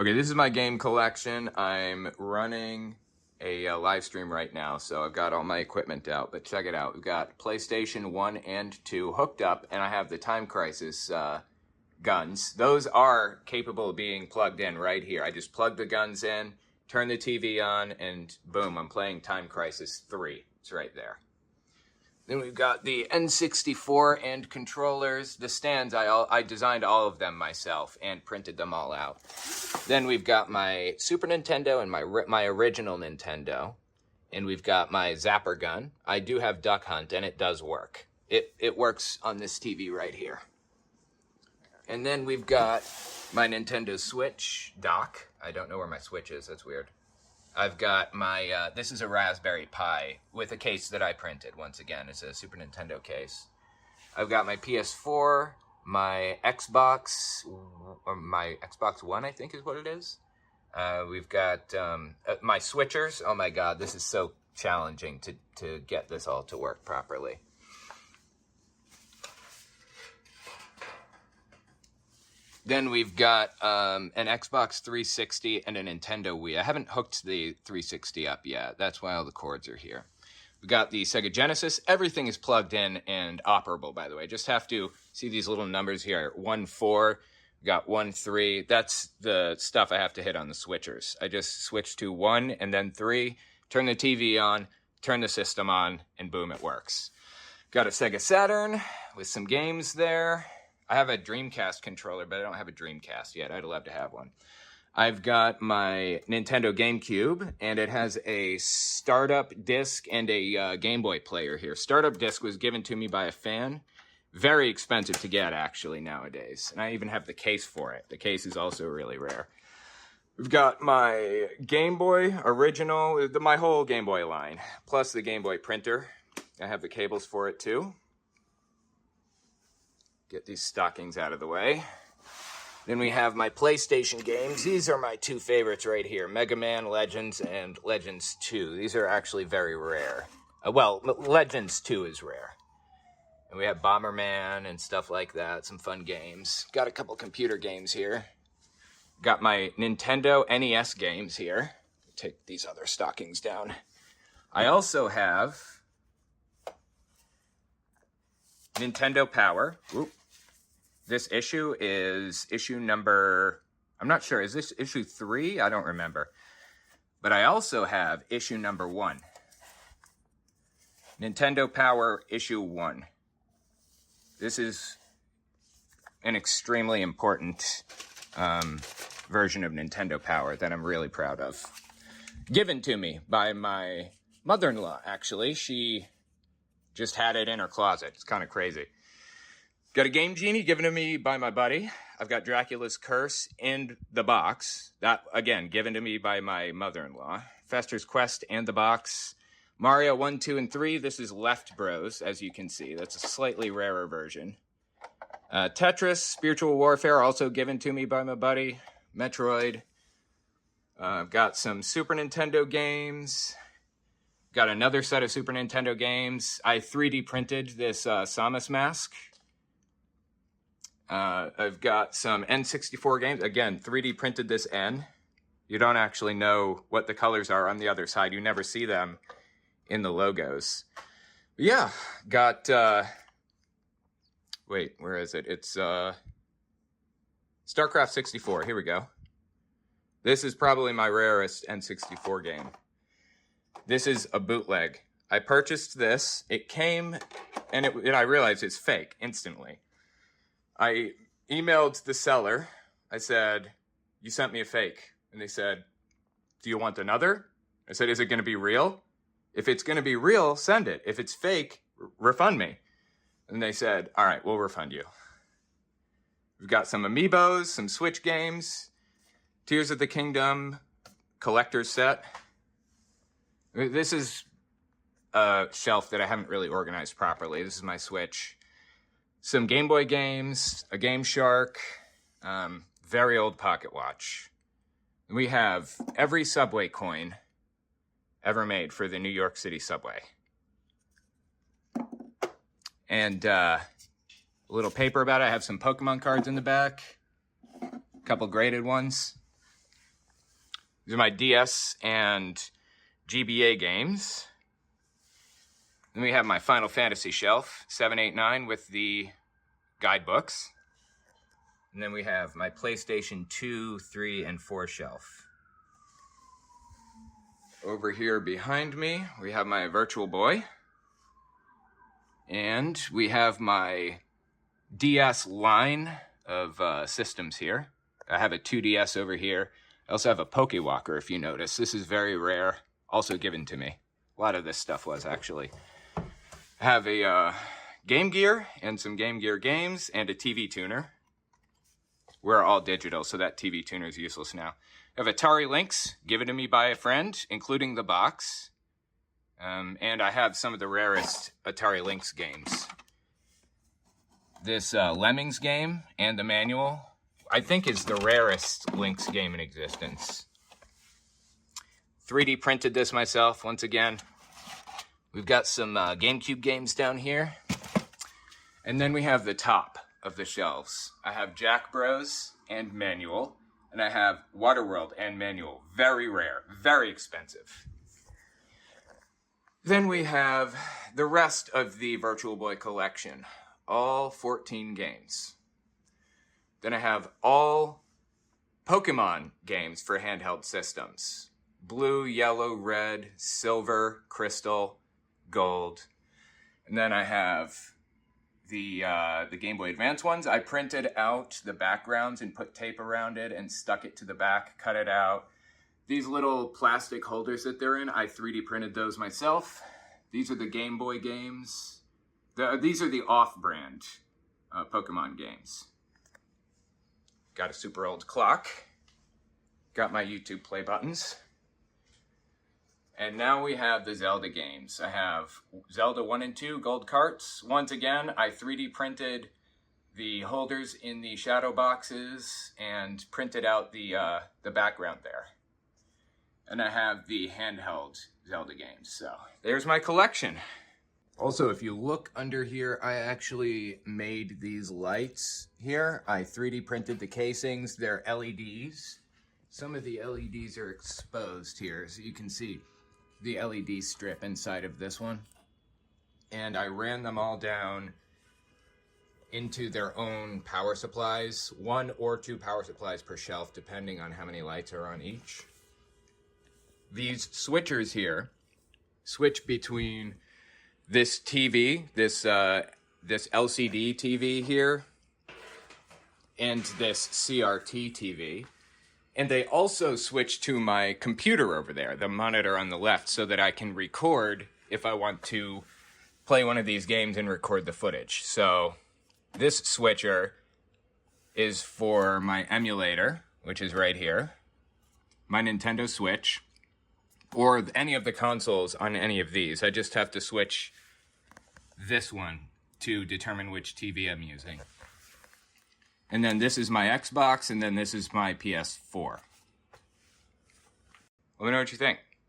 Okay, this is my game collection. I'm running a live stream right now, so I've got all my equipment out, but check it out. We've got PlayStation 1 and 2 hooked up, and I have the Time Crisis guns. Those are capable of being plugged in right here. I just plug the guns in, turn the TV on, and boom, I'm playing Time Crisis 3. It's right there. Then we've got the N64 and controllers. The stands, I designed all of them myself and printed them all out. Then we've got my Super Nintendo and my original Nintendo. And we've got my Zapper gun. I do have Duck Hunt, and it does work. It works on this TV right here. And then we've got my Nintendo Switch dock. I don't know where my Switch is. That's weird. I've got my, this is a Raspberry Pi with a case that I printed. Once again, it's a Super Nintendo case. I've got my PS4, my Xbox One, I think is what it is. We've got my switchers. Oh my God, this is so challenging to get this all to work properly. Then we've got an Xbox 360 and a Nintendo Wii. I haven't hooked the 360 up yet. That's why all the cords are here. We've got the Sega Genesis. Everything is plugged in and operable, by the way. Just have to see these little numbers here. 1, 4, we got 1, 3. That's the stuff I have to hit on the switchers. I just switch to 1 and then 3, turn the TV on, turn the system on, and boom, it works. Got a Sega Saturn with some games there. I have a Dreamcast controller, but I don't have a Dreamcast yet. I'd love to have one. I've got my Nintendo GameCube, and it has a startup disc and a Game Boy player here. Startup disc was given to me by a fan. Very expensive to get, actually, nowadays. And I even have the case for it. The case is also really rare. We've got my Game Boy original, my whole Game Boy line, plus the Game Boy printer. I have the cables for it, too. Get these stockings out of the way. Then we have my PlayStation games. These are my two favorites right here. Mega Man Legends and Legends 2. These are actually very rare. Well, Legends 2 is rare. And we have Bomberman and stuff like that. Some fun games. Got a couple computer games here. Got my Nintendo NES games here. Take these other stockings down. I also have Nintendo Power. Oop. This issue is issue number, I'm not sure, is this issue 3? I don't remember. But I also have issue number 1. Nintendo Power issue 1. This is an extremely important version of Nintendo Power that I'm really proud of. Given to me by my mother-in-law, actually. She just had it in her closet. It's kind of crazy. Got a Game Genie given to me by my buddy. I've got Dracula's Curse in the box. That, again, given to me by my mother-in-law. Fester's Quest and the box. Mario 1, 2, and 3. This is Left Bros, as you can see. That's a slightly rarer version. Tetris, Spiritual Warfare, also given to me by my buddy. Metroid. I've got some Super Nintendo games. Got another set of Super Nintendo games. I 3D printed this Samus mask. I've got some N64 games. Again, 3D printed this N. You don't actually know what the colors are on the other side. You never see them in the logos. But yeah, got, wait, where is it? It's StarCraft 64. Here we go. This is probably my rarest N64 game. This is a bootleg. I purchased this. It came, and I realized it's fake instantly. I emailed the seller. I said, you sent me a fake. And they said, do you want another? I said, is it going to be real? If it's going to be real, send it. If it's fake, refund me. And they said, all right, we'll refund you. We've got some amiibos, some Switch games, Tears of the Kingdom collector's set. This is a shelf that I haven't really organized properly. This is my Switch. Some Game Boy games, a Game Shark, very old pocket watch. And we have every subway coin ever made for the New York City subway. And a little paper about it. I have some Pokemon cards in the back. A couple graded ones. These are my DS and GBA games. Then we have my Final Fantasy shelf, 7, 8, 9 with the guidebooks. And then we have my PlayStation 2, 3, and 4 shelf. Over here behind me, we have my Virtual Boy. And we have my DS line of systems here. I have a 2DS over here. I also have a Pokewalker, if you notice. This is very rare, also given to me. A lot of this stuff was, actually. I have a Game Gear and some Game Gear games and a TV tuner. We're all digital, so that TV tuner is useless now. I have Atari Lynx, given to me by a friend, including the box. And I have some of the rarest Atari Lynx games. This Lemmings game and the manual, I think, is the rarest Lynx game in existence. 3D printed this myself, once again. We've got some GameCube games down here. And then we have the top of the shelves. I have Jack Bros and manual, and I have Waterworld and manual. Very rare, very expensive. Then we have the rest of the Virtual Boy collection, all 14 games. Then I have all Pokemon games for handheld systems. Blue, yellow, red, silver, crystal, gold. And then I have the Game Boy Advance ones. I printed out the backgrounds and put tape around it and stuck it to the back, cut it out. These little plastic holders that they're in, I 3D printed those myself. These are the Game Boy games. These are the off-brand Pokemon games. Got a super old clock. Got my YouTube play buttons. And now we have the Zelda games. I have Zelda 1 and 2 gold carts. Once again, I 3D printed the holders in the shadow boxes and printed out the background there. And I have the handheld Zelda games. So there's my collection. Also, if you look under here, I actually made these lights here. I 3D printed the casings. They're LEDs. Some of the LEDs are exposed here, so you can see the LED strip inside of this one. And I ran them all down into their own power supplies. 1 or 2 power supplies per shelf, depending on how many lights are on each. These switchers here switch between this TV, this LCD TV here, and this CRT TV. And they also switch to my computer over there, the monitor on the left, so that I can record if I want to play one of these games and record the footage. So this switcher is for my emulator, which is right here, my Nintendo Switch, or any of the consoles on any of these. I just have to switch this one to determine which TV I'm using. And then this is my Xbox, and then this is my PS4. Let me know what you think.